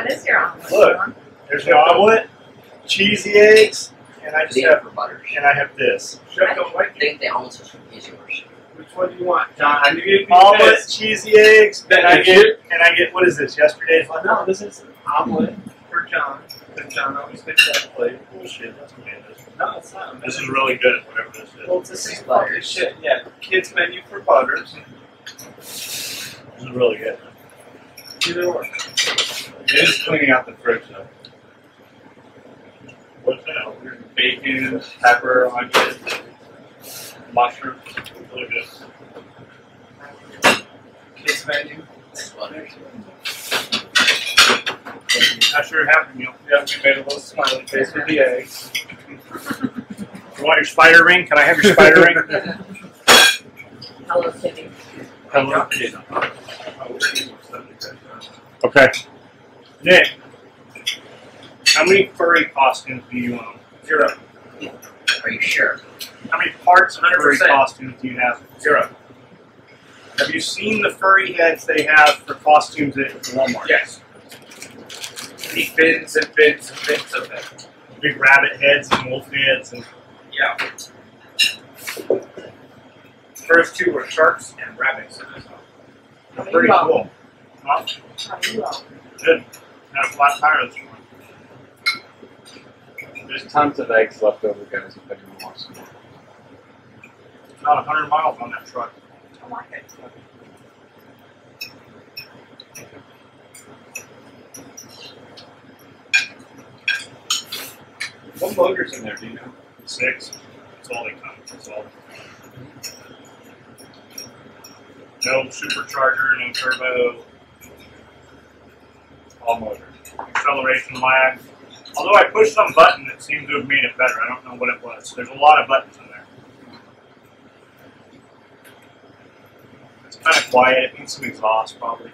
What is your omelet? Look. John? There's the omelet, cheesy eggs, and I just Leave have for butters. and I have this. Chef don't like I think the omelets is yours. Which one do you want, John? I knew you'd be Omelet, pissed. cheesy eggs, and I That's get what is this? Yesterday's lunch? No, this is omelet for John. Because John always picks that plate. Bullshit. That's what it is. No, it's not. This is really good. Whatever this is. Well, this is fucking shit. Yeah, kids menu for butters. This is really good. Either or. It is cleaning out the fridge though. What's that? Bacon, pepper, onion, mushrooms. Really good. Kids menu. That's butters. Not sure it happened, meal. Yeah, we made a little smiley face with the eggs. You want your spider ring? Can I have your spider ring? Hello Kitty. Hello. Okay. Nick, how many furry costumes do you own? 0. Are you sure? How many parts of furry 100%. costumes do you have? 0. Have you seen the furry heads they have for costumes at Walmart? Yes. Eat bins and bins and bins of them. Big rabbit heads and wolf heads and Yeah. First two were sharks and rabbits. they're pretty cool. Huh? Good. Have a flat tire this morning. There's tons of eggs left over, guys, if anyone wants some. About 100 miles on that truck. I like it. What motor's in there, do you know? 6. That's all they come. That's all. No supercharger, no turbo, All motors. acceleration lag. Although I pushed some button that seemed to have made it better. I don't know what it was. There's a lot of buttons in there. It's kind of quiet. It needs some exhaust, probably.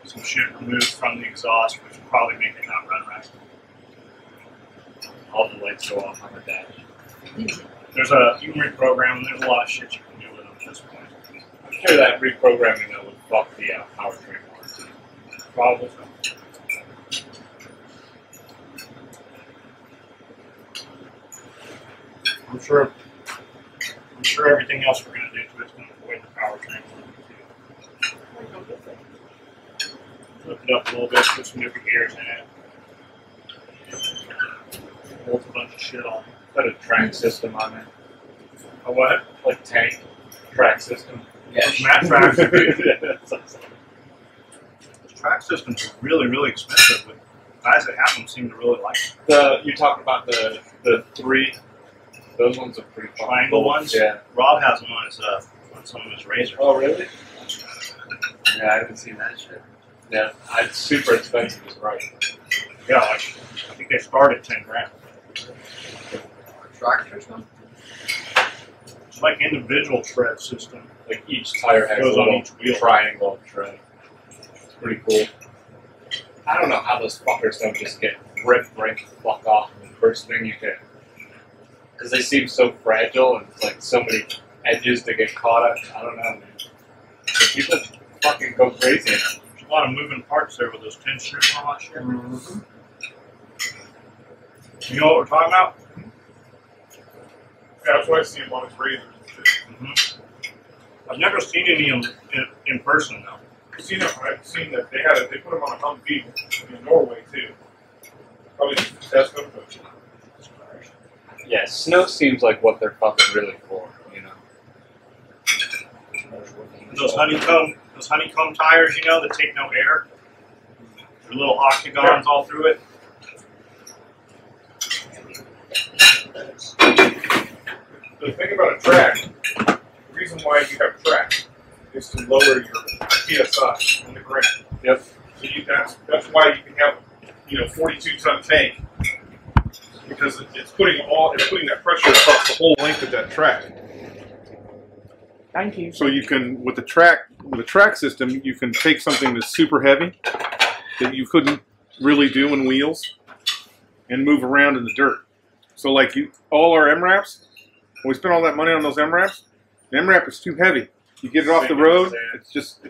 Some shit removed from the exhaust, which would probably make it not run right. All the lights go off on the dash. You can reprogram them. There's a lot of shit you can do with them at this point. I'm sure that reprogramming though would fuck the powertrain more. Probably. I'm sure everything else we're going to do to it's going to avoid the powertrain. Lift it up a little bit, put some different gears in it. Bolt a bunch of shit on it. Put a track system on it. A what? Like tank track system. Yes. Mat tracks. Track systems are really, really expensive, but guys that have them seem to really like them. You talking about the 3? Those ones are pretty fun. Triangle ones? Yeah. Rob has them on some of his razors. Oh really? Yeah, I haven't seen that shit. Yeah, it's super expensive, is right. Yeah, like, I think they start at 10 grand. Tractors, one? It's like individual tread system. Like each tire has Goes a on little each wheel. triangle of tread. It's pretty cool. I don't know how those fuckers don't just get ripped right the fuck off the first thing you hit. Because they seem so fragile and it's like so many edges to get caught up. I don't know, man. But people fucking go crazy in it. There's a lot of moving parts there with those 10 strips and all that shit. Mm-hmm. You know what we're talking about? Yeah, that's why I see him on his razors and shit. Mm-hmm. I've never seen any in person, though. I've seen that they put them on a Humvee in Norway too. Probably just to test them, but Yeah, snow seems like what they're fucking really for, you know. Those honeycomb tires, you know, that take no air. They're little octagons all through it. the thing about a track, the reason why you have track is to lower your PSI on the ground. Yep. So that's why you can have 42-ton tank, because it's putting that pressure across the whole length of that track. Thank you. So you can, with the track system, you can take something that's super heavy that you couldn't really do in wheels and move around in the dirt. So like all our MRAPs, when we spend all that money on those MRAPs, the MRAP is too heavy. You get it off the road, it's just,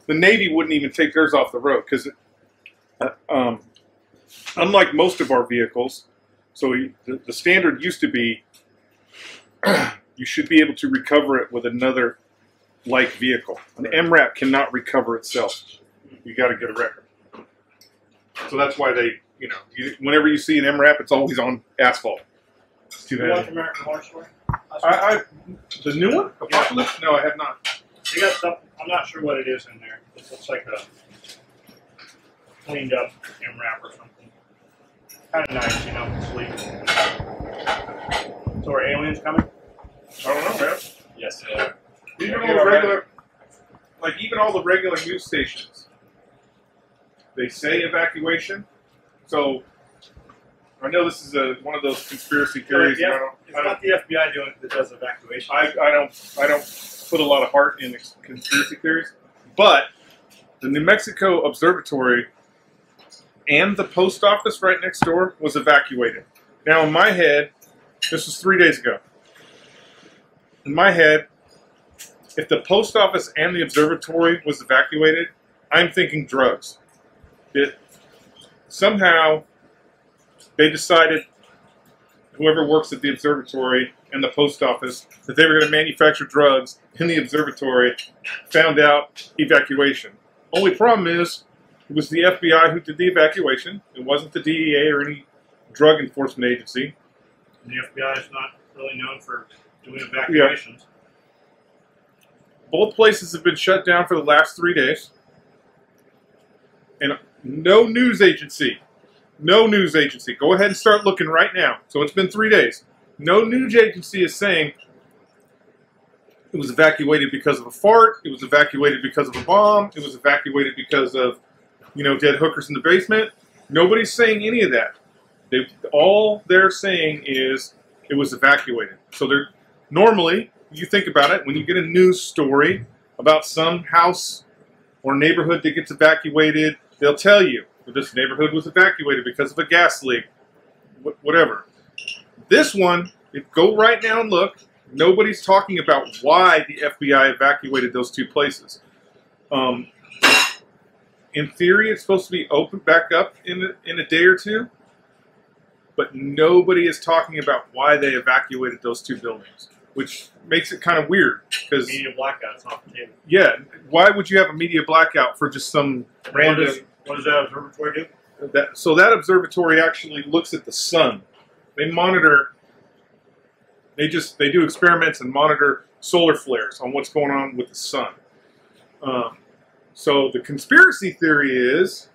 the Navy wouldn't even take theirs off the road because, unlike most of our vehicles, so the standard used to be you should be able to recover it with another like vehicle. An MRAP cannot recover itself. You got to get a record. So that's why they, whenever you see an MRAP, it's always on asphalt. It's too You watch heavy. American Horror Story? The new one, Apocalypse? No, I have not. They got stuff. I'm not sure what it is in there. It looks like a cleaned up MRAP or something. Kind of nice, sleek. So are aliens coming? I don't know, man. Yes, Even all the regular, even all the regular news stations, they say evacuation. So I know this is one of those conspiracy theories. Yeah, and it's not the FBI doing it that does evacuation. I don't put a lot of heart in conspiracy theories, but the New Mexico Observatory and the post office right next door was evacuated. Now, in my head, this was 3 days ago. In my head, if the post office and the observatory was evacuated, I'm thinking drugs. That somehow they decided, whoever works at the observatory and the post office, that they were going to manufacture drugs in the observatory, found out evacuation. Only problem is, it was the FBI who did the evacuation. It wasn't the DEA or any drug enforcement agency. And the FBI is not really known for doing evacuations. Both places have been shut down for the last 3 days. And no news agency, go ahead and start looking right now. So it's been 3 days. No news agency is saying it was evacuated because of a fart, it was evacuated because of a bomb, it was evacuated because of, dead hookers in the basement. Nobody's saying any of that. All they're saying is it was evacuated. So they're normally, you think about it, when you get a news story about some house or neighborhood that gets evacuated, they'll tell you that this neighborhood was evacuated because of a gas leak, whatever. This one, go right now and look. Nobody's talking about why the FBI evacuated those two places. In theory, it's supposed to be opened back up in a day or two, but nobody is talking about why they evacuated those two buildings, which makes it kind of weird. Because Media blackout's off the table. yeah, why would you have a media blackout for just some random? What does that observatory do? So that observatory actually looks at the sun. They monitor. They do experiments and monitor solar flares on what's going on with the sun. So the conspiracy theory is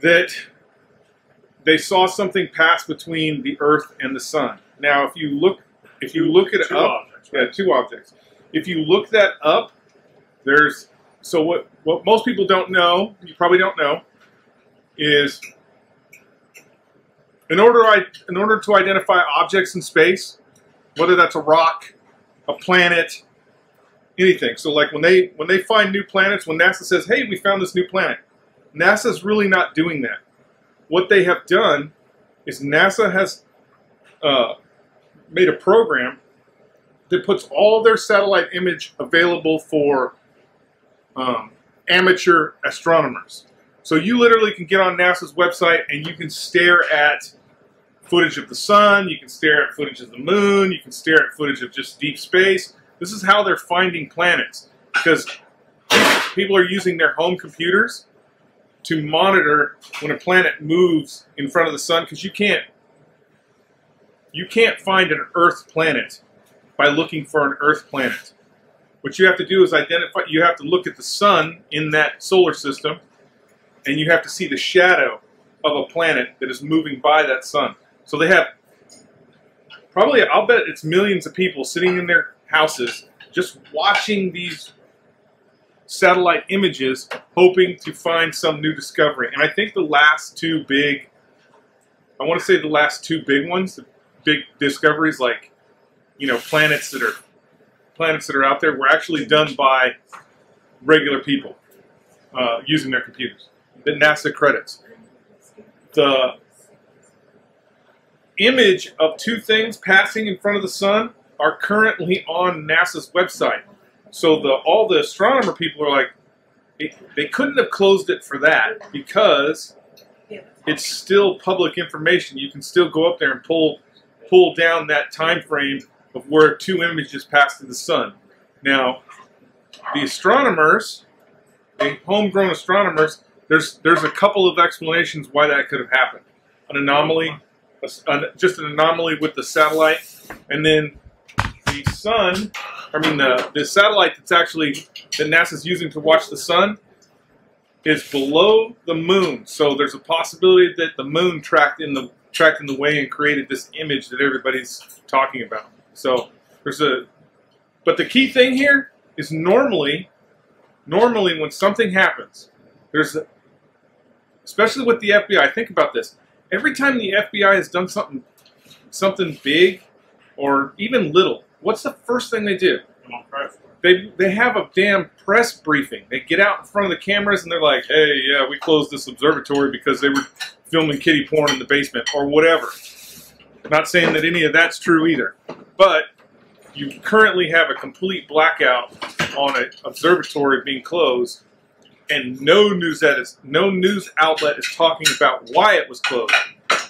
that they saw something pass between the Earth and the sun. Now, if you look it Two up, objects, right? yeah, two objects. If you look that up, what most people don't know, you probably don't know, is in order to identify objects in space, whether that's a rock, a planet, anything. So like when they find new planets, when NASA says, "Hey, we found this new planet," NASA's really not doing that. What they have done is NASA has made a program that puts all their satellite image available for amateur astronomers. So you literally can get on NASA's website and you can stare at footage of the sun, you can stare at footage of the moon, you can stare at footage of just deep space. This is how they're finding planets, because people are using their home computers to monitor when a planet moves in front of the sun, because you can't find an Earth planet by looking for an Earth planet. What you have to do is you have to look at the sun in that solar system, and you have to see the shadow of a planet that is moving by that sun. So they have probably, I'll bet it's millions of people sitting in their houses just watching these satellite images, hoping to find some new discovery. And I think the last two big ones, the big discoveries, like, planets that are out there, were actually done by regular people using their computers that NASA credits. The image of two things passing in front of the sun are currently on NASA's website. So all the astronomer people are like, they couldn't have closed it for that because it's still public information. You can still go up there and pull down that time frame of where 2 images pass through the sun. Now, the astronomers, the homegrown astronomers, there's a couple of explanations why that could have happened. An anomaly, just an anomaly with the satellite, and then the sun. I mean, the satellite that NASA's using to watch the sun is below the moon. So there's a possibility that the moon tracked in the way and created this image that everybody's talking about. So but the key thing here is normally when something happens, especially with the FBI, think about this. Every time the FBI has done something big or even little, what's the first thing they do? They have a damn press briefing. They get out in front of the cameras and they're like, hey, yeah, we closed this observatory because they were filming kiddie porn in the basement or whatever. I'm not saying that any of that's true either. But you currently have a complete blackout on an observatory being closed, and no news outlet is talking about why it was closed.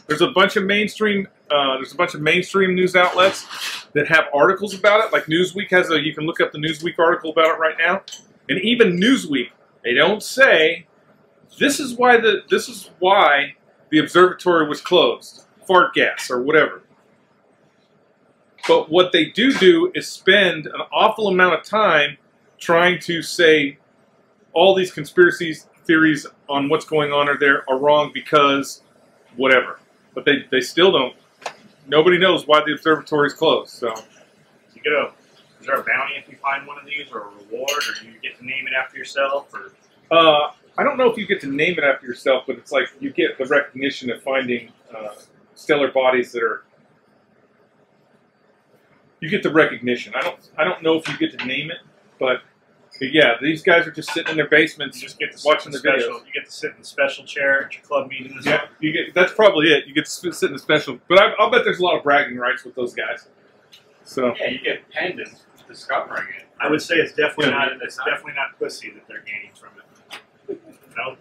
There's a bunch of mainstream news outlets that have articles about it. Like Newsweek you can look up the Newsweek article about it right now. And even Newsweek, they don't say this is why the observatory was closed, fart gas or whatever. But what they do is spend an awful amount of time trying to say all these conspiracy theories on what's going on are wrong because whatever. But they still don't. Nobody knows why the observatory is closed. So, is there a bounty if you find one of these, or a reward, or do you get to name it after yourself? Or I don't know if you get to name it after yourself, but it's like you get the recognition of finding stellar bodies that are. You get the recognition. I don't know if you get to name it, but yeah, these guys are just sitting in their basements, you just get to watching the videos. You get to sit in the special chair at your club meetings. Yeah, that's probably it. You get to sit in the special, but I'll bet there's a lot of bragging rights with those guys. So yeah, you get pendants discovering it. I would say it's definitely not pussy that they're gaining from it.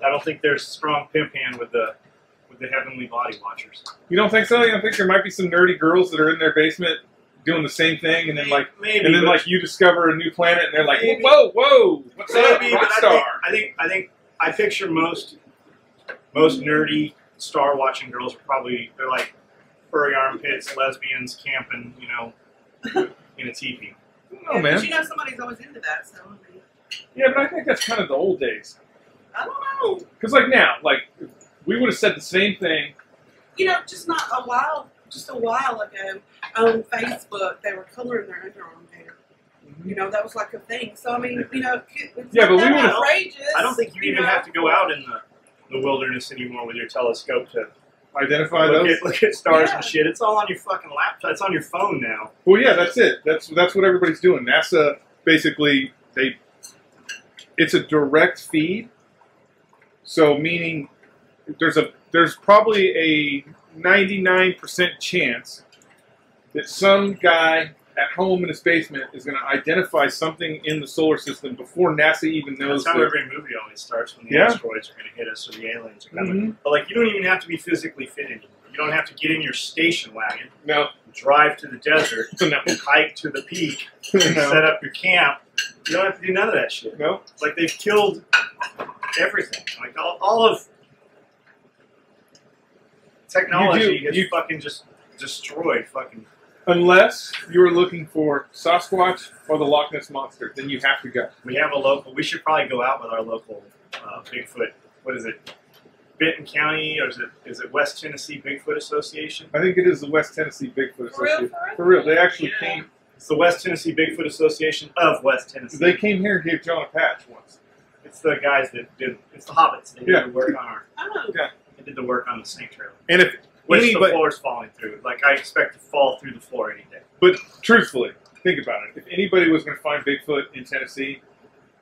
I don't think there's a strong pimp hand with the heavenly body watchers. You don't think so? You don't think there might be some nerdy girls that are in their basement doing the same thing, and then you discover a new planet, and they're like, maybe, whoa, what's up, Rockstar? I picture most nerdy star watching girls they're like furry armpits, lesbians camping, in a teepee. Oh man, somebody's always into that. So yeah, but I think that's kind of the old days. I don't know. Because now, we would have said the same thing. Just a while ago on Facebook, they were coloring their underarm hair. That was like a thing. So, I mean, it's yeah, but outrageous. I don't think you even have to go out in the wilderness anymore with your telescope to identify look at stars and shit. It's all on your fucking laptop. It's on your phone now. Well, yeah, that's it. That's what everybody's doing. NASA, basically, it's a direct feed. So, meaning there's probably a 99% chance that some guy at home in his basement is going to identify something in the solar system before NASA even knows. That's how every movie always starts, when the asteroids are going to hit us or the aliens are coming. Mm-hmm. But you don't even have to be physically fit anymore. You don't have to get in your station wagon. No. Drive to the desert. No. Hike to the peak. Set up your camp. You don't have to do none of that shit. No. They've killed everything. All of technology has fucking just destroyed fucking. Unless you're looking for Sasquatch or the Loch Ness Monster, then you have to go. We have a local. We should probably go out with our local Bigfoot. What is it? Benton County, or is it West Tennessee Bigfoot Association? I think it is the West Tennessee Bigfoot Association. For real, they actually came. It's the West Tennessee Bigfoot Association of West Tennessee. They came here and gave John a patch once. It's the guys that did. It's the hobbits. They did the work on our. Yeah. They did the work on the snake trail. And if the floor's falling through, I expect to fall through the floor any day. But truthfully, think about it. If anybody was going to find Bigfoot in Tennessee,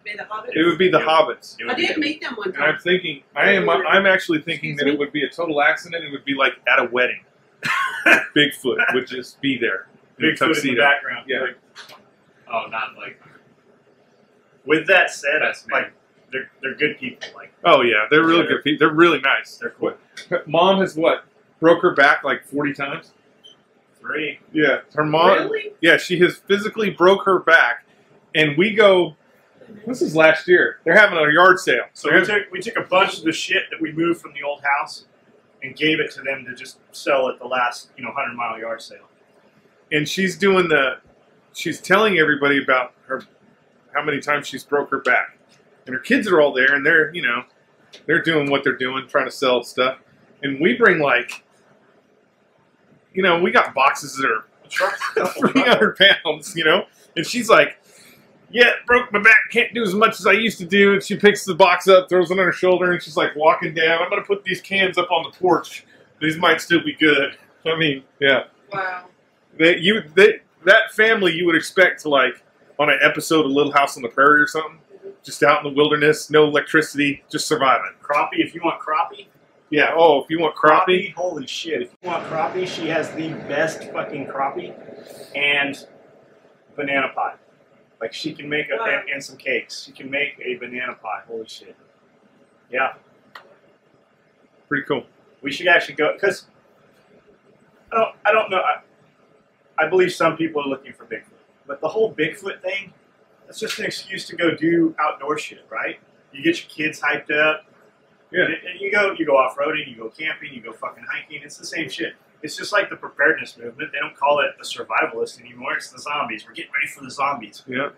it would be the hobbits. I did meet them one time. And I'm thinking, I'm actually thinking that it would be a total accident. It would be like at a wedding. Bigfoot would just be there. Bigfoot in the background. Yeah. Oh, not like With that said, That's me. like they're good people. Like Oh yeah, they're really good people. They're really nice. they're cool. Mom has what? Broke her back like 40 times. 3. Yeah, her mom. Really? Yeah, she has physically broke her back, and we go. This is last year. They're having a yard sale. So we took a bunch of the shit that we moved from the old house and gave it to them to just sell at the last 100-mile yard sale. And she's doing she's telling everybody about how many times she's broke her back, and her kids are all there, and they're they're doing what they're doing, trying to sell stuff, and we bring like, we got boxes that are 300 pounds, and she's like, yeah, broke my back, can't do as much as I used to do, and she picks the box up, throws it on her shoulder, and she's like walking down, I'm gonna put these cans up on the porch, these might still be good. I mean, yeah. Wow. That family you would expect to like on an episode of Little House on the Prairie or something, just out in the wilderness, no electricity, just surviving. Crappie, if you want crappie. Yeah. Oh, if you want crappie, Holy shit! If you want crappie, she has the best fucking crappie and banana pie. Like she can make and some cakes. She can make a banana pie. Holy shit! Yeah, pretty cool. we should actually go because I don't know. I believe some people are looking for Bigfoot, but the whole Bigfoot thing, that's just an excuse to go do outdoor shit, right? You get your kids hyped up, Yeah. and you go off-roading, you go camping, you go fucking hiking. It's the same shit. It's just like the preparedness movement. They don't call it the survivalist anymore. It's the zombies. We're getting ready for the zombies. Yeah.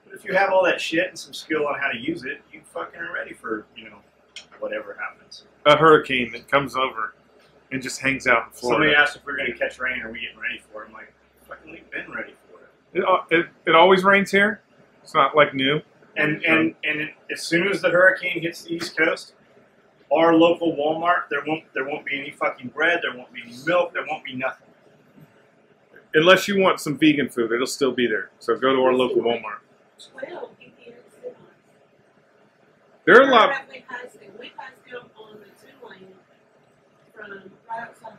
But if you have all that shit and some skill on how to use it, you fucking are ready for, whatever happens. A hurricane that comes over and just hangs out in Somebody Florida. asked if we're going to catch rain, are we getting ready for it? I'm like, fucking we've been ready for it. It always rains here. It's not like new. And as soon as the hurricane hits the East Coast, our local Walmart, there won't be any fucking bread, there won't be any milk, there won't be nothing. Unless you want some vegan food, it'll still be there. So go to our local Walmart. 12 PPS semis. There are a lot. We passed them on the 2-lane from right outside of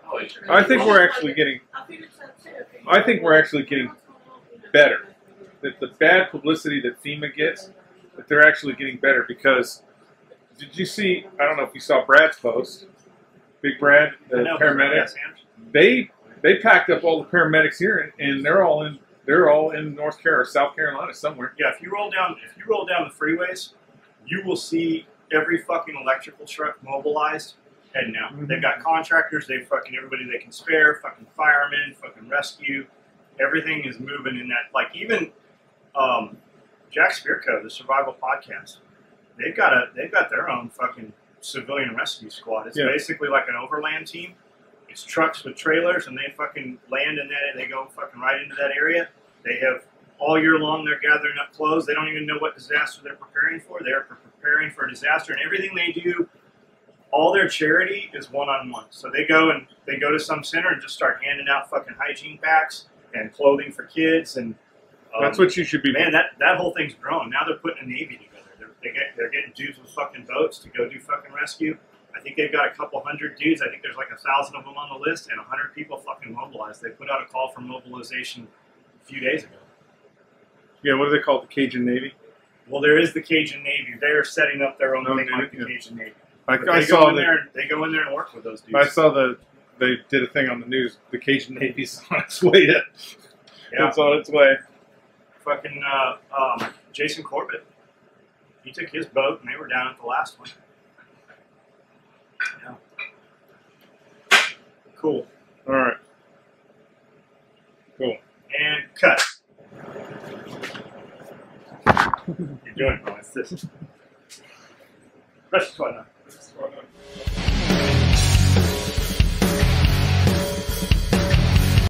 Oh, I think we're actually getting. I figured so too. I think we're actually getting better. That the bad publicity that FEMA gets, that they're actually getting better because. Did you see? I don't know if you saw Brad's post. Big Brad, the paramedic. They packed up all the paramedics here, and they're all in North Carolina, or South Carolina, somewhere. Yeah, if you roll down the freeways, you will see every fucking electrical truck mobilized heading out. Mhm. They've got contractors, they've fucking everybody they can spare, fucking firemen, fucking rescue. Everything is moving in that. Like even Jack Spearco, the Survival Podcast, they've got their own fucking civilian rescue squad. It's basically like an overland team. It's trucks with trailers, and they fucking land in that. They go fucking right into that area. They have all year long. They're gathering up clothes. They don't even know what disaster they're preparing for. They're preparing for a disaster, and everything they do, all their charity is one-on-one. So they go to some center and just start handing out fucking hygiene packs and clothing for kids. And That's what you should be. man, that whole thing's grown. Now they're putting a navy together. They're getting dudes with fucking boats to go do fucking rescue. I think they've got a couple hundred dudes. I think there's like 1,000 of them on the list, and 100 people fucking mobilized. They put out a call for mobilization a few days ago. Yeah, what do they call it? The Cajun Navy? Well, there is the Cajun Navy. They're setting up their own thing like the yeah. Cajun Navy. I But they saw go in there and work with those dudes. I saw they did a thing on the news. The Cajun Navy's on its way in. Yeah. It's on its way. Fucking Jason Corbett. He took his boat, and they were down at the last one. Yeah. Cool. All right. Cool. And cut. You're doing it wrong. It's this. Press the button.